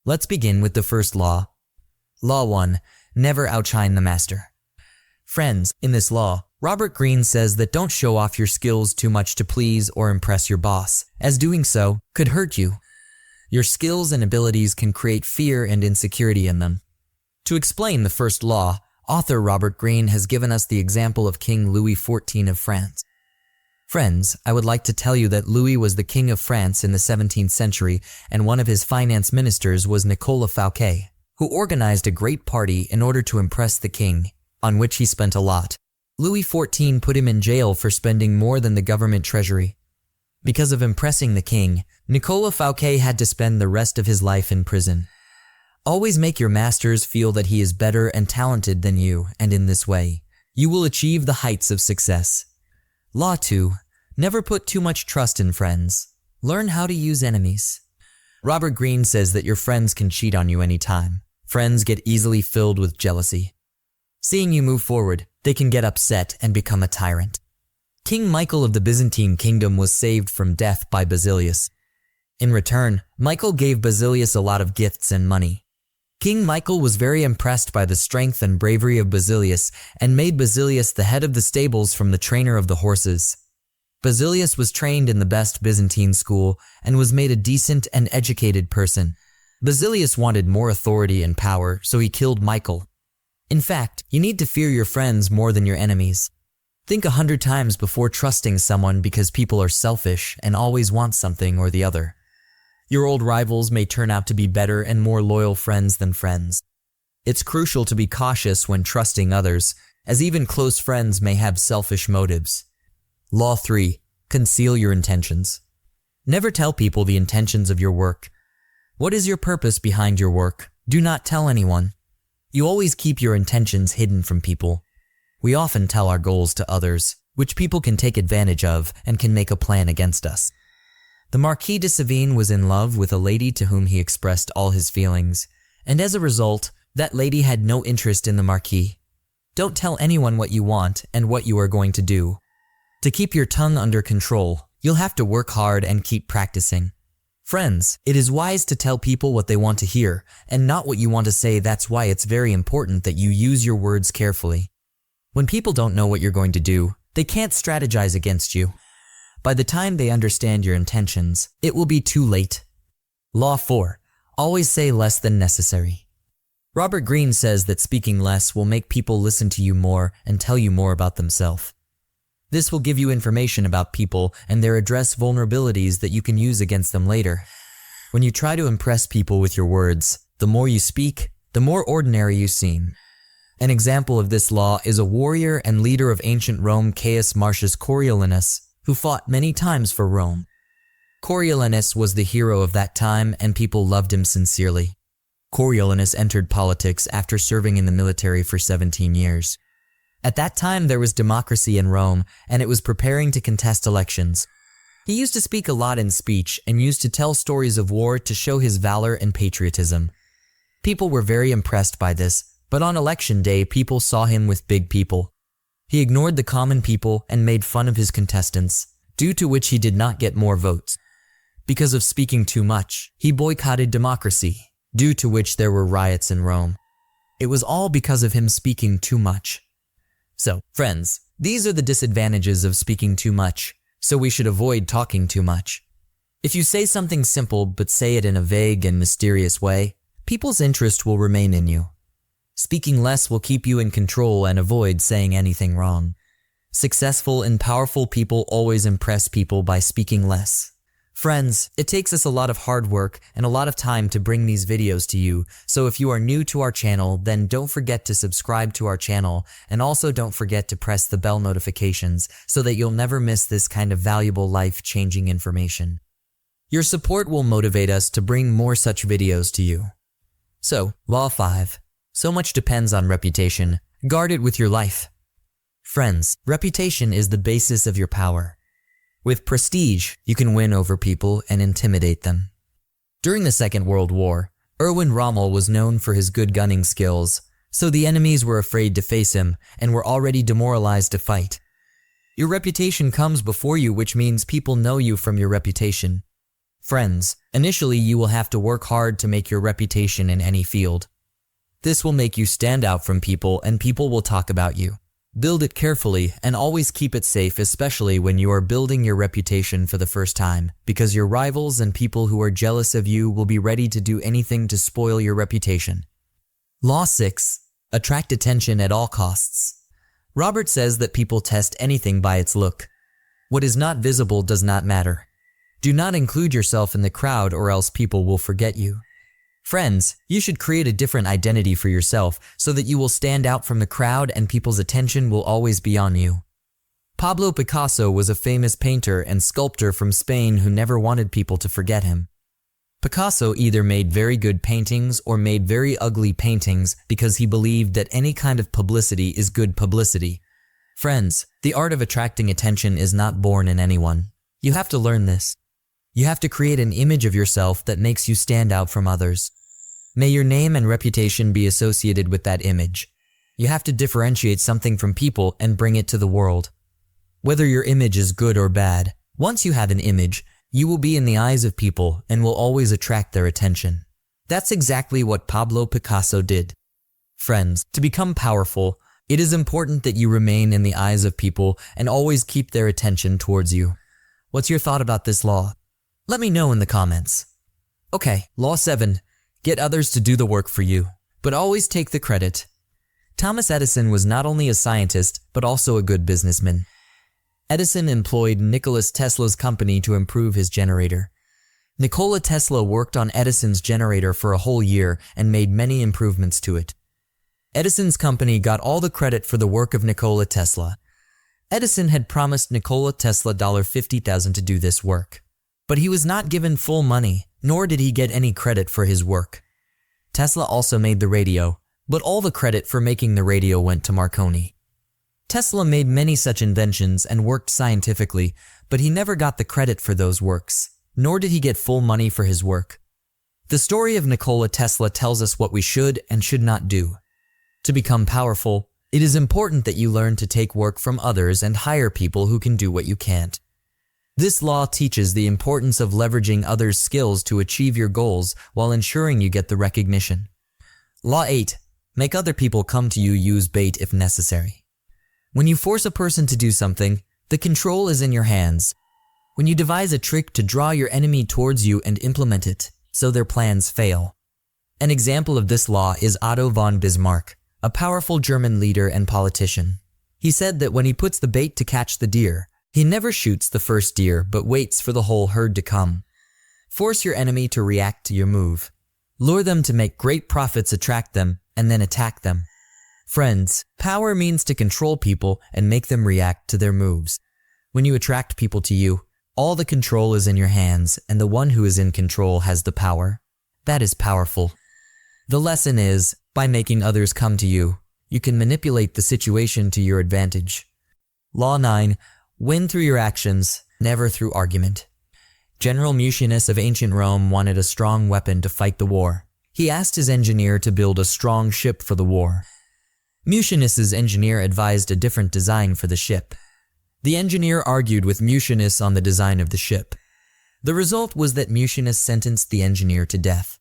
Let's begin with the first law. Law 1. Never outshine the master. Friends, in this law, Robert Greene says that don't show off your skills too much to please or impress your boss, as doing so could hurt you. Your skills and abilities can create fear and insecurity in them. To explain the first law, author Robert Greene has given us the example of King Louis XIV of France. Friends, I would like to tell you that Louis was the king of France in the 17th century, and one of his finance ministers was Nicolas Fouquet, who organized a great party in order to impress the king, on which he spent a lot. Louis XIV put him in jail for spending more than the government treasury. Because of impressing the king, Nicolas Fouquet had to spend the rest of his life in prison. Always make your masters feel that he is better and talented than you, and in this way, you will achieve the heights of success. Law 2. Never put too much trust in friends. Learn how to use enemies. Robert Greene says that your friends can cheat on you anytime. Friends get easily filled with jealousy. Seeing you move forward, they can get upset and become a tyrant. King Michael of the Byzantine kingdom was saved from death by Basilius. In return, Michael gave Basilius a lot of gifts and money. King Michael was very impressed by the strength and bravery of Basilius and made Basilius the head of the stables from the trainer of the horses. Basilius was trained in the best Byzantine school and was made a decent and educated person. Basilius wanted more authority and power, so he killed Michael. In fact, you need to fear your friends more than your enemies. Think 100 times before trusting someone because people are selfish and always want something or the other. Your old rivals may turn out to be better and more loyal friends than friends. It's crucial to be cautious when trusting others, as even close friends may have selfish motives. Law 3. Conceal your intentions. Never tell people the intentions of your work. What is your purpose behind your work? Do not tell anyone. You always keep your intentions hidden from people. We often tell our goals to others, which people can take advantage of and can make a plan against us. The Marquis de Sèvres was in love with a lady to whom he expressed all his feelings, and as a result, that lady had no interest in the Marquis. Don't tell anyone what you want and what you are going to do. To keep your tongue under control, you'll have to work hard and keep practicing. Friends, it is wise to tell people what they want to hear and not what you want to say. That's why it's very important that you use your words carefully. When people don't know what you're going to do, they can't strategize against you. By the time they understand your intentions, it will be too late. Law 4. Always say less than necessary. Robert Greene says that speaking less will make people listen to you more and tell you more about themselves. This will give you information about people and their address vulnerabilities that you can use against them later. When you try to impress people with your words, the more you speak, the more ordinary you seem. An example of this law is a warrior and leader of ancient Rome, Caius Marcius Coriolanus, who fought many times for Rome. Coriolanus was the hero of that time and people loved him sincerely. Coriolanus entered politics after serving in the military for 17 years. At that time there was democracy in Rome and it was preparing to contest elections. He used to speak a lot in speech and used to tell stories of war to show his valor and patriotism. People were very impressed by this, but on election day people saw him with big people. He ignored the common people and made fun of his contestants, due to which he did not get more votes. Because of speaking too much, he boycotted democracy, due to which there were riots in Rome. It was all because of him speaking too much. So, friends, these are the disadvantages of speaking too much, so we should avoid talking too much. If you say something simple but say it in a vague and mysterious way, people's interest will remain in you. Speaking less will keep you in control and avoid saying anything wrong. Successful and powerful people always impress people by speaking less. Friends, it takes us a lot of hard work and a lot of time to bring these videos to you, so if you are new to our channel, then don't forget to subscribe to our channel, and also don't forget to press the bell notifications so that you'll never miss this kind of valuable life-changing information. Your support will motivate us to bring more such videos to you. So, Law 5. So much depends on reputation. Guard it with your life. Friends, reputation is the basis of your power. With prestige, you can win over people and intimidate them. During the Second World War, Erwin Rommel was known for his good gunning skills, so the enemies were afraid to face him and were already demoralized to fight. Your reputation comes before you, which means people know you from your reputation. Friends, Initially, you will have to work hard to make your reputation in any field. This will make you stand out from people and people will talk about you. Build it carefully and always keep it safe, especially when you are building your reputation for the first time, because your rivals and people who are jealous of you will be ready to do anything to spoil your reputation. Law 6. Attract attention at all costs. Robert says that people test anything by its look. What is not visible does not matter. Do not include yourself in the crowd or else people will forget you. Friends, you should create a different identity for yourself so that you will stand out from the crowd and people's attention will always be on you. Pablo Picasso was a famous painter and sculptor from Spain who never wanted people to forget him. Picasso either made very good paintings or made very ugly paintings because he believed that any kind of publicity is good publicity. Friends, the art of attracting attention is not born in anyone. You have to learn this. You have to create an image of yourself that makes you stand out from others. May your name and reputation be associated with that image. You have to differentiate something from people and bring it to the world. Whether your image is good or bad, once you have an image, you will be in the eyes of people and will always attract their attention. That's exactly what Pablo Picasso did. Friends, to become powerful, it is important that you remain in the eyes of people and always keep their attention towards you. What's your thought about this law? Let me know in the comments. Okay, Law 7. Get others to do the work for you, but always take the credit. Thomas Edison was not only a scientist, but also a good businessman. Edison employed Nikola Tesla's company to improve his generator. Nikola Tesla worked on Edison's generator for a whole year and made many improvements to it. Edison's company got all the credit for the work of Nikola Tesla. Edison had promised Nikola Tesla $50,000 to do this work. But he was not given full money, nor did he get any credit for his work. Tesla also made the radio, but all the credit for making the radio went to Marconi. Tesla made many such inventions and worked scientifically, but he never got the credit for those works, nor did he get full money for his work. The story of Nikola Tesla tells us what we should and should not do. To become powerful, it is important that you learn to take work from others and hire people who can do what you can't. This law teaches the importance of leveraging others' skills to achieve your goals while ensuring you get the recognition. Law 8. Make other people come to you. Use bait if necessary. When you force a person to do something, the control is in your hands. When you devise a trick to draw your enemy towards you and implement it, so their plans fail. An example of this law is Otto von Bismarck, a powerful German leader and politician. He said that when he puts the bait to catch the deer, he never shoots the first deer but waits for the whole herd to come. Force your enemy to react to your move. Lure them to make great profits, attract them, and then attack them. Friends, power means to control people and make them react to their moves. When you attract people to you, all the control is in your hands and the one who is in control has the power. That is powerful. The lesson is, by making others come to you, you can manipulate the situation to your advantage. Law 9. Win through your actions, never through argument. General Mucius of ancient Rome wanted a strong weapon to fight the war. He asked his engineer to build a strong ship for the war. Mucius's engineer advised a different design for the ship. The engineer argued with Mucius on the design of the ship. The result was that Mucius sentenced the engineer to death.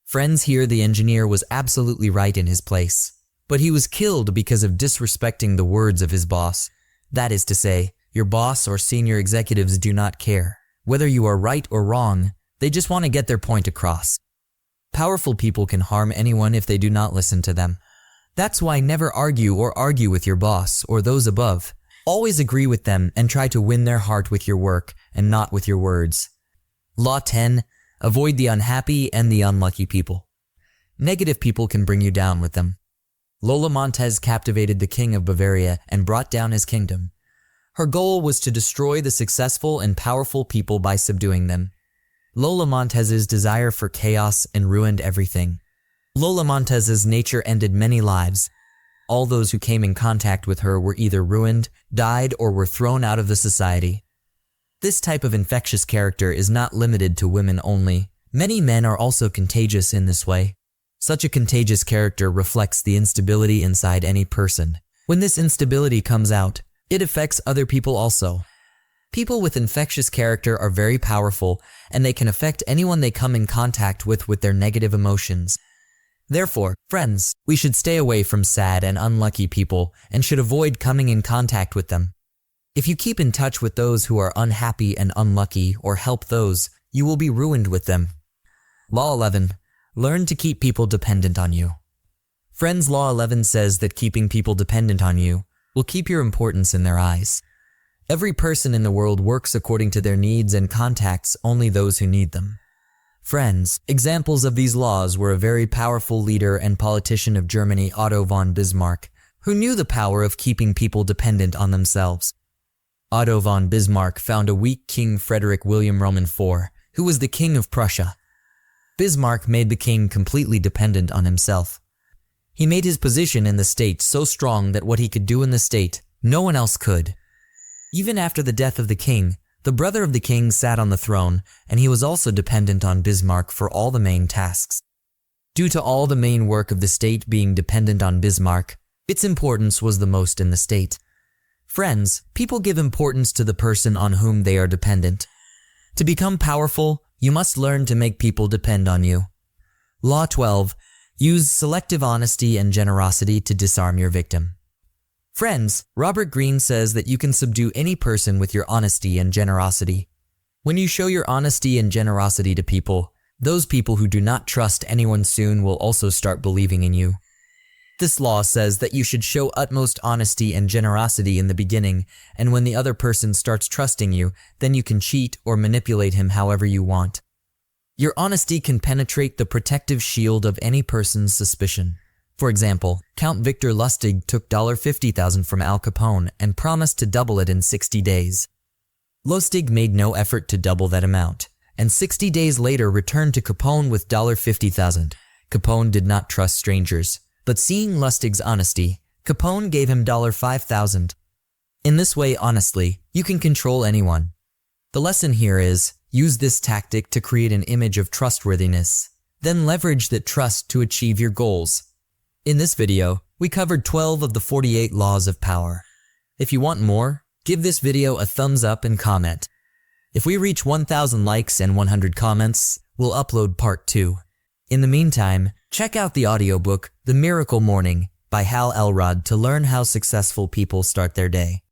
Friends, here the engineer was absolutely right in his place, but he was killed because of disrespecting the words of his boss. That is to say, your boss or senior executives do not care. Whether you are right or wrong, they just want to get their point across. Powerful people can harm anyone if they do not listen to them. That's why never argue with your boss or those above. Always agree with them and try to win their heart with your work and not with your words. Law 10. Avoid the unhappy and the unlucky people. Negative people can bring you down with them. Lola Montez captivated the king of Bavaria and brought down his kingdom. Her goal was to destroy the successful and powerful people by subduing them. Lola Montez's desire for chaos and ruined everything. Lola Montez's nature ended many lives. All those who came in contact with her were either ruined, died, or were thrown out of the society. This type of infectious character is not limited to women only. Many men are also contagious in this way. Such a contagious character reflects the instability inside any person. When this instability comes out, it affects other people also. People with infectious character are very powerful, and they can affect anyone they come in contact with their negative emotions. Therefore, friends, we should stay away from sad and unlucky people and should avoid coming in contact with them. If you keep in touch with those who are unhappy and unlucky or help those, you will be ruined with them. Law 11. Learn to keep people dependent on you. Friends, Law 11 says that keeping people dependent on you will keep your importance in their eyes. Every person in the world works according to their needs and contacts only those who need them. Friends, examples of these laws were a very powerful leader and politician of Germany, Otto von Bismarck, who knew the power of keeping people dependent on themselves. Otto von Bismarck found a weak King Frederick William Roman IV, who was the King of Prussia. Bismarck made the king completely dependent on himself. He made his position in the state so strong that what he could do in the state, no one else could. Even after the death of the king, the brother of the king sat on the throne, and he was also dependent on Bismarck for all the main tasks. Due to all the main work of the state being dependent on Bismarck, its importance was the most in the state. Friends, people give importance to the person on whom they are dependent. To become powerful, you must learn to make people depend on you. Law 12. Use selective honesty and generosity to disarm your victim. Friends, Robert Greene says that you can subdue any person with your honesty and generosity. When you show your honesty and generosity to people, those people who do not trust anyone soon will also start believing in you. This law says that you should show utmost honesty and generosity in the beginning, and when the other person starts trusting you, then you can cheat or manipulate him however you want. Your honesty can penetrate the protective shield of any person's suspicion. For example, Count Victor Lustig took $50,000 from Al Capone and promised to double it in 60 days. Lustig made no effort to double that amount, and 60 days later returned to Capone with $50,000. Capone did not trust strangers, but seeing Lustig's honesty, Capone gave him $5,000. In this way, honestly, you can control anyone. The lesson here is, use this tactic to create an image of trustworthiness, then leverage that trust to achieve your goals. In this video, we covered 12 of the 48 laws of power. If you want more, give this video a thumbs up and comment. If we reach 1,000 likes and 100 comments, we'll upload part 2. In the meantime, check out the audiobook, The Miracle Morning by Hal Elrod to learn how successful people start their day.